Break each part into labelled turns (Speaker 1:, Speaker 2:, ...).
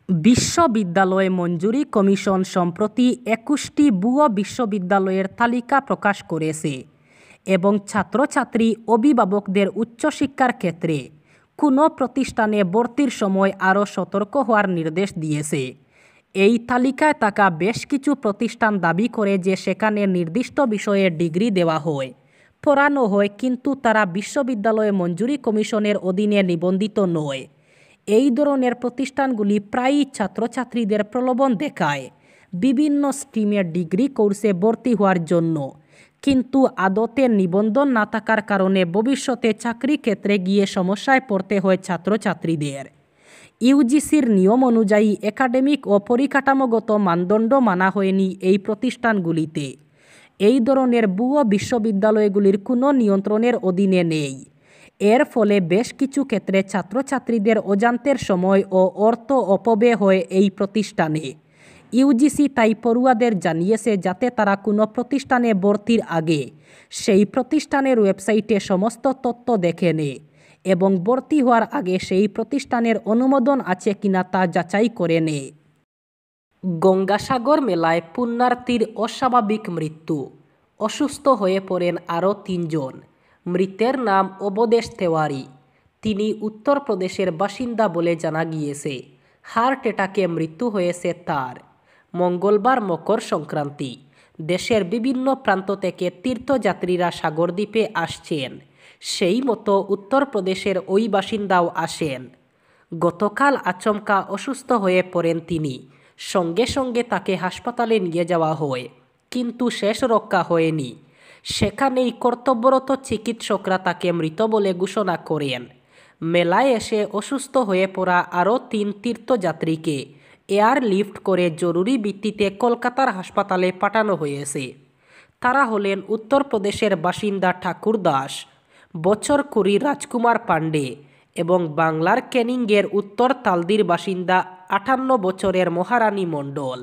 Speaker 1: বিশ্ববিদ্যালয় মঞ্জুরি কমিশন সম্প্রতি ২১টি ভুয়ো বিশ্ববিদ্যালয়ের তালিকা প্রকাশ করেছে এবং ছাত্রছাত্রী অভিভাবকদের উচ্চশিক্ষার ক্ষেত্রে কোনো প্রতিষ্ঠানে ভর্তির সময় আরও সতর্ক হওয়ার নির্দেশ দিয়েছে। এই তালিকায় থাকা বেশ কিছু প্রতিষ্ঠান দাবি করে যে সেখানে নির্দিষ্ট বিষয়ে ডিগ্রি দেওয়া হয়, পড়ানো হয়, কিন্তু তারা বিশ্ববিদ্যালয় মঞ্জুরি কমিশনের অধীনে নিবন্ধিত নয়। এই ধরনের প্রতিষ্ঠানগুলি প্রায়ই ছাত্রছাত্রীদের প্রলোভন দেখায় বিভিন্ন স্ট্রিমে ডিগ্রি কোর্সে ভর্তি হওয়ার জন্য, কিন্তু আদতে নিবন্ধন না থাকার কারণে ভবিষ্যতে চাকরি ক্ষেত্রে গিয়ে সমস্যায় পড়তে হয় ছাত্রছাত্রীদের। ইউজিসির নিয়ম অনুযায়ী একাডেমিক ও পরিকাঠামোগত মানদণ্ড মানা হয়নি এই প্রতিষ্ঠানগুলিতে। এই ধরনের ভুয়ো বিশ্ববিদ্যালয়গুলির কোনো নিয়ন্ত্রণের অধীনে নেই। এর ফলে বেশ কিছু ক্ষেত্রে ছাত্রছাত্রীদের অজান্তের সময় ও অর্থ অপব্যয় হয় এই প্রতিষ্ঠানে। ইউজিসি তাই পড়ুয়াদের জানিয়েছে যাতে তারা কোনো প্রতিষ্ঠানে ভর্তির আগে সেই প্রতিষ্ঠানের ওয়েবসাইটে সমস্ত তথ্য দেখে নেয় এবং ভর্তি হওয়ার আগে সেই প্রতিষ্ঠানের অনুমোদন আছে কিনা তা যাচাই করে নেয়। গঙ্গাসাগর মেলায় পুণ্যার্থীর অস্বাভাবিক মৃত্যু, অসুস্থ হয়ে পড়েন আরও ৩ জন। মৃতের নাম অবদেশ তেওয়ারি। তিনি উত্তরপ্রদেশের বাসিন্দা বলে জানা গিয়েছে। হার্ট অ্যাটাকে মৃত্যু হয়েছে তার। মঙ্গলবার মকর সংক্রান্তি। দেশের বিভিন্ন প্রান্ত থেকে তীর্থযাত্রীরা সাগরদ্বীপে আসছেন, সেই মতো উত্তরপ্রদেশের ওই বাসিন্দাও আসেন। গতকাল আচমকা অসুস্থ হয়ে পড়েন তিনি। সঙ্গে সঙ্গে তাকে হাসপাতালে নিয়ে যাওয়া হয়, কিন্তু শেষ রক্ষা হয়নি। সেখানেই কর্তব্যরত চিকিৎসকরা তাকে মৃত বলে ঘোষণা করেন। মেলায় এসে অসুস্থ হয়ে পড়া আরও ৩ তীর্থযাত্রীকে এয়ারলিফট করে জরুরি ভিত্তিতে কলকাতার হাসপাতালে পাঠানো হয়েছে। তারা হলেন উত্তরপ্রদেশের বাসিন্দা ঠাকুর দাস, বছরকুড়ি রাজকুমার পাণ্ডে এবং বাংলার ক্যানিংয়ের উত্তর তালদির বাসিন্দা ৫৮ বছরের মহারানী মণ্ডল।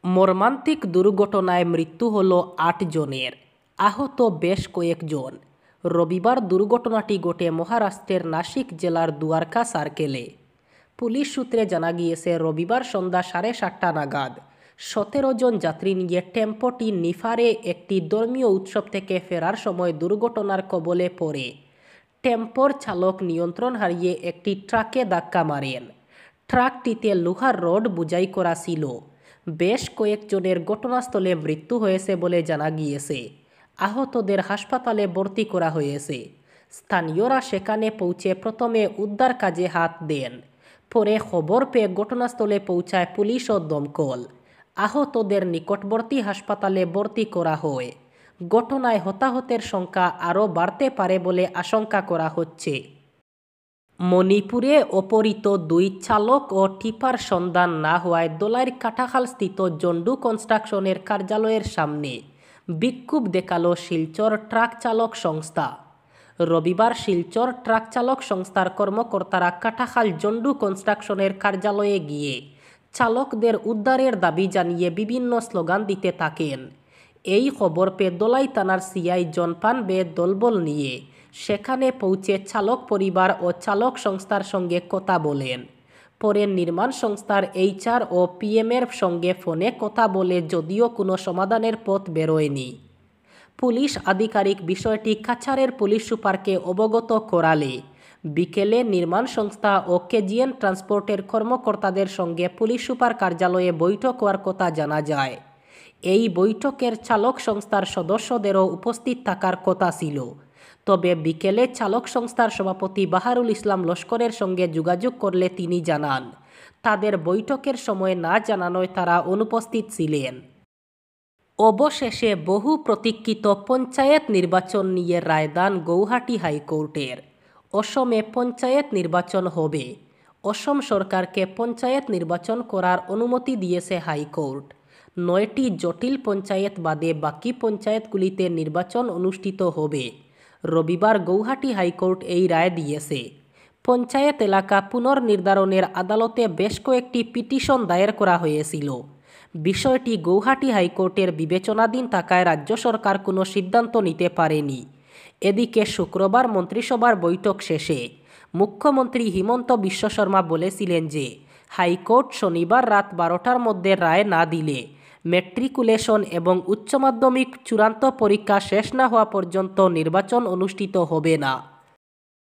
Speaker 1: মর্মান্তিক দুর্ঘটনায় মৃত্যু হল ৮ জনের, আহত বেশ কয়েকজন। রবিবার দুর্ঘটনাটি ঘটে মহারাষ্ট্রের নাসিক জেলার দুয়ারকা সার্কেলে। পুলিশ সূত্রে জানা গিয়েছে, রবিবার সন্ধ্যা 7:30 নাগাদ 17 জন যাত্রী নিয়ে টেম্পোটি নিফারে একটি ধর্মীয় উৎসব থেকে ফেরার সময় দুর্ঘটনার কবলে পড়ে টেম্পোর চালক নিয়ন্ত্রণ হারিয়ে একটি ট্রাকে ধাক্কা মারেন। ট্রাকটিতে লোহার রড বোঝাই করা ছিল। বেশ কয়েকজনের ঘটনাস্থলে মৃত্যু হয়েছে বলে জানা গিয়েছে। আহতদের হাসপাতালে ভর্তি করা হয়েছে। স্থানীয়রা সেখানে পৌঁছে প্রথমে উদ্ধার কাজে হাত দেন, পরে খবর পেয়ে ঘটনাস্থলে পৌঁছায় পুলিশ ও দমকল। আহতদের নিকটবর্তী হাসপাতালে ভর্তি করা হয়। ঘটনায় হতাহতের সংখ্যা আরও বাড়তে পারে বলে আশঙ্কা করা হচ্ছে। মণিপুরে অপহৃত 2 চালক ও টিপার সন্ধান না হওয়ায় দোলাইর কাটাখালস্থিত জন্ডু কনস্ট্রাকশনের কার্যালয়ের সামনে বিক্ষোভ দেখালো শিলচর ট্রাক চালক সংস্থা। রবিবার শিলচর ট্রাক চালক সংস্থার কর্মকর্তারা কাটাখাল জন্ডু কনস্ট্রাকশনের কার্যালয়ে গিয়ে চালকদের উদ্ধারের দাবি জানিয়ে বিভিন্ন স্লোগান দিতে থাকেন। এই খবর পেয়ে দোলাই থানার সিআই জনপান বে দলবল নিয়ে সেখানে পৌঁছে চালক পরিবার ও চালক সংস্থার সঙ্গে কথা বলেন। পরে নির্মাণ সংস্থার HR ও PM-এর সঙ্গে ফোনে কথা বলে যদিও কোনো সমাধানের পথ বেরোয়নি। পুলিশ আধিকারিক বিষয়টি কাছাড়ের পুলিশ সুপারকে অবগত করালে বিকেলে নির্মাণ সংস্থা ও KGN ট্রান্সপোর্টের কর্মকর্তাদের সঙ্গে পুলিশ সুপার কার্যালয়ে বৈঠক হওয়ার কথা জানা যায়। এই বৈঠকের চালক সংস্থার সদস্যদেরও উপস্থিত থাকার কথা ছিল, তবে বিকেলে চালক সংস্থার সভাপতি বাহারুল ইসলাম লস্করের সঙ্গে যোগাযোগ করলে তিনি জানান, তাদের বৈঠকের সময় না জানানোয় তারা অনুপস্থিত ছিলেন। অবশেষে বহু প্রতীক্ষিত পঞ্চায়েত নির্বাচন নিয়ে রায়দান গৌহাটি হাইকোর্টের। অসমে পঞ্চায়েত নির্বাচন হবে। অসম সরকারকে পঞ্চায়েত নির্বাচন করার অনুমতি দিয়েছে হাইকোর্ট। 9টি জটিল পঞ্চায়েত বাদে বাকি পঞ্চায়েতগুলিতে নির্বাচন অনুষ্ঠিত হবে। রবিবার গৌহাটি হাইকোর্ট এই রায় দিয়েছে। পঞ্চায়েত এলাকা পুনর্নির্ধারণের আদালতে বেশ কয়েকটি পিটিশন দায়ের করা হয়েছিল। বিষয়টি গৌহাটি হাইকোর্টের বিবেচনাধীন থাকায় রাজ্য সরকার কোনো সিদ্ধান্ত নিতে পারেনি। এদিকে শুক্রবার মন্ত্রিসভার বৈঠক শেষে মুখ্যমন্ত্রী হিমন্ত বিশ্ব শর্মা বলেছিলেন যে হাইকোর্ট শনিবার রাত 12টার মধ্যে রায় না দিলে ম্যাট্রিকুলেশন এবং উচ্চ মাধ্যমিক চূড়ান্ত পরীক্ষা শেষ না হওয়া পর্যন্ত নির্বাচন অনুষ্ঠিত হবে না।